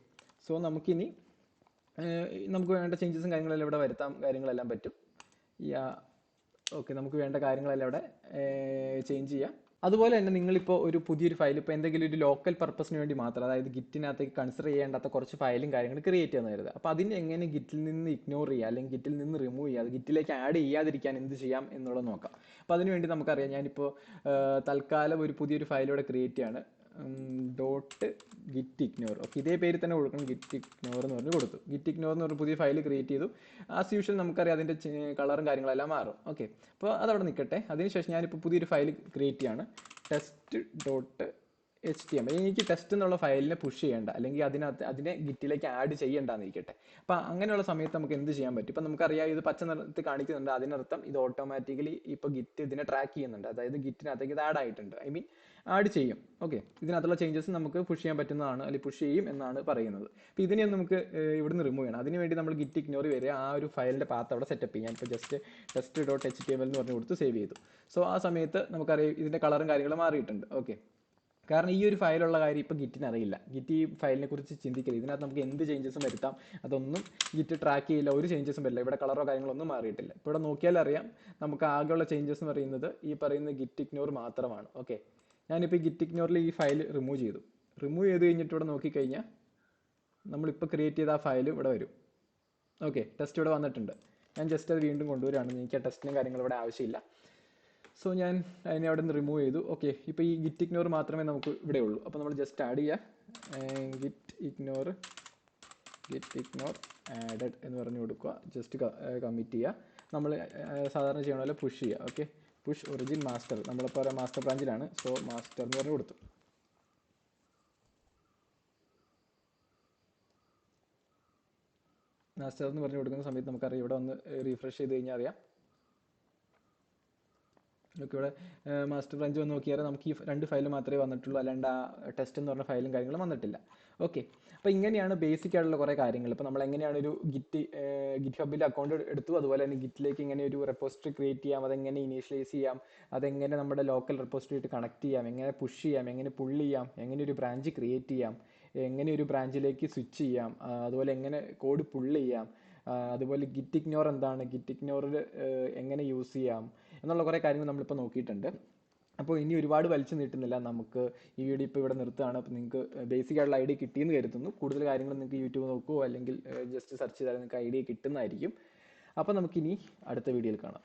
സോ നമുക്കിനി നമുക്ക് വേണ്ട ചേഞ്ചസും കാര്യങ്ങളെല്ലാം ഇവിടെ വരുത്താൻ കാര്യങ്ങളെല്ലാം പറ്റും. ഓക്കെ, നമുക്ക് വേണ്ട കാര്യങ്ങളെല്ലാം ഇവിടെ ചേഞ്ച് ചെയ്യാം. അതുപോലെ തന്നെ നിങ്ങളിപ്പോൾ ഒരു പുതിയൊരു ഫയൽ, ഇപ്പോൾ എന്തെങ്കിലും ഒരു ലോക്കൽ പർപ്പസിന് വേണ്ടി മാത്രം, അതായത് ഗിറ്റിനകത്തേക്ക് കൺസിഡർ ചെയ്യേണ്ടാത്ത കുറച്ച് ഫയലും കാര്യങ്ങളും ക്രിയേറ്റ് ചെയ്യുന്ന കരുതുക. അപ്പോൾ അതിന് എങ്ങനെ ഗിറ്റിൽ നിന്ന് ഇഗ്നോർ ചെയ്യുക, അല്ലെങ്കിൽ ഗിറ്റിൽ നിന്ന് റിമൂവ് ചെയ്യുക, അത് ഗിറ്റിലേക്ക് ആഡ് ചെയ്യാതിരിക്കാൻ എന്ത് ചെയ്യാം എന്നുള്ളത് നോക്കാം. അപ്പോൾ അതിനുവേണ്ടി നമുക്കറിയാം, ഞാനിപ്പോൾ തൽക്കാലം ഒരു പുതിയൊരു ഫയൽ ഇവിടെ ക്രിയേറ്റ് ചെയ്യാണ്. Dot git ignore. ഓക്കെ, ഇതേ പേര് തന്നെ കൊടുക്കണം, ഗിറ്റ് ഇഗ്നോർ എന്ന് പറഞ്ഞ് കൊടുത്തു. ഗിറ്റ് ഇഗ്നോർ എന്ന് പറഞ്ഞ പുതിയ ഫയൽ ക്രിയേറ്റ് ചെയ്തു. ആസ് യൂഷ്വൽ നമുക്കറിയാം അതിൻ്റെ കളറും കാര്യങ്ങളെല്ലാം മാറും. ഓക്കെ, അപ്പോൾ അതവിടെ നിൽക്കട്ടെ. അതിനുശേഷം ഞാനിപ്പോൾ പുതിയൊരു ഫയൽ ക്രിയേറ്റ് ചെയ്യാണ്, ടെസ്റ്റ് ഡോട്ട് HTML. എനിക്ക് ടെസ്റ്റ് എന്നുള്ള ഫയലിനെ പുഷ് ചെയ്യേണ്ട, അല്ലെങ്കിൽ അതിനെ ഗിറ്റിലേക്ക് ആഡ് ചെയ്യേണ്ടെന്നിരിക്കട്ടെ. അപ്പോൾ അങ്ങനെയുള്ള സമയത്ത് നമുക്ക് എന്ത് ചെയ്യാൻ പറ്റും? ഇപ്പം നമുക്കറിയാം ഇത് പച്ച നിറത്തിൽ കാണിക്കുന്നുണ്ട്, അതിനർത്ഥം ഇത് ഓട്ടോമാറ്റിക്കലി ഇപ്പോൾ ഗിറ്റ് ഇതിനെ ട്രാക്ക് ചെയ്യുന്നുണ്ട്. അതായത് ഗിറ്റിനകത്തേക്ക് ഇത് ആഡ് ആയിട്ടുണ്ട്, ഐ മീൻ ആഡ് ചെയ്യും. ഓക്കെ, ഇതിനകത്തുള്ള ചേഞ്ചസ് നമുക്ക് പുഷ് ചെയ്യാൻ പറ്റുന്നതാണ്, അല്ലെങ്കിൽ പുഷ് ചെയ്യും എന്നാണ് പറയുന്നത്. അപ്പോൾ ഇതിനെ നമുക്ക് ഇവിടുന്ന് റിമൂവ് ചെയ്യണം. അതിനുവേണ്ടി നമ്മൾ ഗിറ്റ് ഇഗ്നോർ വരിക, ആ ഒരു ഫയലിൻ്റെ പാത്ത് അവിടെ സെറ്റപ്പ് ചെയ്യാം. ഇപ്പോൾ ജസ്റ്റ് ടെസ്റ്റ് ഡോട്ട് HTML എന്ന് പറഞ്ഞ് കൊടുത്ത് സേവ് ചെയ്തു. സോ ആ സമയത്ത് നമുക്കറിയാം ഇതിൻ്റെ കളറും കാര്യങ്ങളും മാറിയിട്ടുണ്ട്. ഓക്കെ, കാരണം ഈ ഒരു ഫയലുള്ള കാര്യം ഇപ്പോൾ ഗിറ്റിന് അറിയില്ല. ഗിറ്റ് ഈ ഫയലിനെ കുറിച്ച് ചിന്തിക്കില്ല. ഇതിനകത്ത് നമുക്ക് എന്ത് ചേഞ്ചസും വരുത്താം, അതൊന്നും ഗിറ്റ് ട്രാക്ക് ചെയ്യില്ല, ഒരു ചേഞ്ചസും വരില്ല. ഇവിടെ കളറോ കാര്യങ്ങളൊന്നും മാറിയിട്ടില്ല. ഇപ്പോൾ ഇവിടെ നോക്കിയാൽ അറിയാം നമുക്ക് ആകെയുള്ള ചേഞ്ചസ് എന്ന് പറയുന്നത് ഈ പറയുന്ന ഗിറ്റ് ഇഗ്നോർ മാത്രമാണ്. ഓക്കെ, ഞാനിപ്പോൾ ഈ ഗിറ്റ് ഇഗ്നോറിൽ ഈ ഫയൽ റിമൂവ് ചെയ്തു. റിമൂവ് ചെയ്ത് കഴിഞ്ഞിട്ട് ഇവിടെ നോക്കിക്കഴിഞ്ഞാൽ നമ്മളിപ്പോൾ ക്രിയേറ്റ് ചെയ്ത ആ ഫയൽ ഇവിടെ വരും. ഓക്കെ, ടെസ്റ്റ് ഇവിടെ വന്നിട്ടുണ്ട്. ഞാൻ ജസ്റ്റ് അത് വീണ്ടും കൊണ്ടുവരികയാണ്, എനിക്ക് ആ ടെസ്റ്റിനും കാര്യങ്ങളും ഇവിടെ ആവശ്യമില്ല. സോ ഞാൻ അതിനെ അവിടെ നിന്ന് റിമൂവ് ചെയ്തു. ഓക്കെ, ഇപ്പോൾ ഈ ഗിറ്റ് ഇഗ്നോർ മാത്രമേ നമുക്ക് ഇവിടെ ഉള്ളൂ. അപ്പോൾ നമ്മൾ ജസ്റ്റ് ആഡ് ചെയ്യുക, ഗിറ്റ് ഇഗ്നോർ ആഡഡ് എന്ന് പറഞ്ഞു കൊടുക്കുക. ജസ്റ്റ് കമ്മിറ്റ് ചെയ്യുക. നമ്മൾ സാധാരണ ചെയ്യണ പോലെ പുഷ് ചെയ്യുക. ഓക്കെ, പുഷ് ഒറിജിൻ മാസ്റ്റർ, നമ്മളിപ്പോൾ മാസ്റ്റർ ബ്രാഞ്ചിലാണ്. സോ മാസ്റ്റർ എന്ന് പറഞ്ഞു കൊടുത്തു. മാസ്റ്റർ എന്ന് പറഞ്ഞു കൊടുക്കുന്ന സമയത്ത് നമുക്കറിയാം ഇവിടെ ഒന്ന് റീഫ്രഷ് ചെയ്ത് കഴിഞ്ഞാൽ അറിയാം. ഓക്കെ, ഇവിടെ മാസ്റ്റർ ബ്രാഞ്ച് വന്ന് നോക്കിയാൽ നമുക്ക് ഈ 2 ഫയൽ മാത്രമേ വന്നിട്ടുള്ളൂ, അല്ലാണ്ട് ആ ടെസ്റ്റ് എന്ന് പറഞ്ഞ ഫയലും കാര്യങ്ങളും വന്നിട്ടില്ല. ഓക്കെ, അപ്പോൾ ഇങ്ങനെയാണ് ബേസിക് ആയിട്ടുള്ള കുറേ കാര്യങ്ങൾ. ഇപ്പോൾ നമ്മൾ എങ്ങനെയാണ് ഒരു ഗിറ്റ് ഹബിൽ അക്കൗണ്ട് എടുത്തു, അതുപോലെ തന്നെ ഗിറ്റിലേക്ക് എങ്ങനെ ഒരു റെപ്പോസിറ്ററി ക്രിയേറ്റ് ചെയ്യാം, അതെങ്ങനെ ഇനീഷ്യലൈസ് ചെയ്യാം, അതെങ്ങനെ നമ്മുടെ ലോക്കൽ റെപ്പോസിറ്ററി ആയിട്ട് കണക്ട് ചെയ്യാം, എങ്ങനെ പുഷ് ചെയ്യാം, എങ്ങനെ പുള്ള് ചെയ്യാം, എങ്ങനെ ഒരു ബ്രാഞ്ച് ക്രിയേറ്റ് ചെയ്യാം, എങ്ങനെ ഒരു ബ്രാഞ്ചിലേക്ക് സ്വിച്ച് ചെയ്യാം, അതുപോലെ എങ്ങനെ കോഡ് പുള്ള് ചെയ്യാം, അതുപോലെ ഗിറ്റ് ഇഗ്നോർ എന്താണ്, ഗിറ്റ് ഇഗ്നോറിൽ എങ്ങനെ യൂസ് ചെയ്യാം എന്നുള്ള കുറേ കാര്യങ്ങൾ നമ്മളിപ്പോൾ നോക്കിയിട്ടുണ്ട്. അപ്പോൾ ഇനി ഒരുപാട് വലിച്ചു നീട്ടുന്നില്ല, നമുക്ക് ഈ വീഡിയോ ഇപ്പോൾ ഇവിടെ നിർത്തുകയാണ്. അപ്പോൾ നിങ്ങൾക്ക് ബേസിക് ആയിട്ടുള്ള ഐഡിയ കിട്ടിയെന്ന് കരുതുന്നു. കൂടുതൽ കാര്യങ്ങൾ നിങ്ങൾക്ക് യൂട്യൂബ് നോക്കുകയോ അല്ലെങ്കിൽ ജസ്റ്റ് സെർച്ച് ചെയ്താൽ നിങ്ങൾക്ക് ഐഡിയ കിട്ടുന്നതായിരിക്കും. അപ്പോൾ നമുക്കിനി അടുത്ത വീഡിയോയിൽ കാണാം.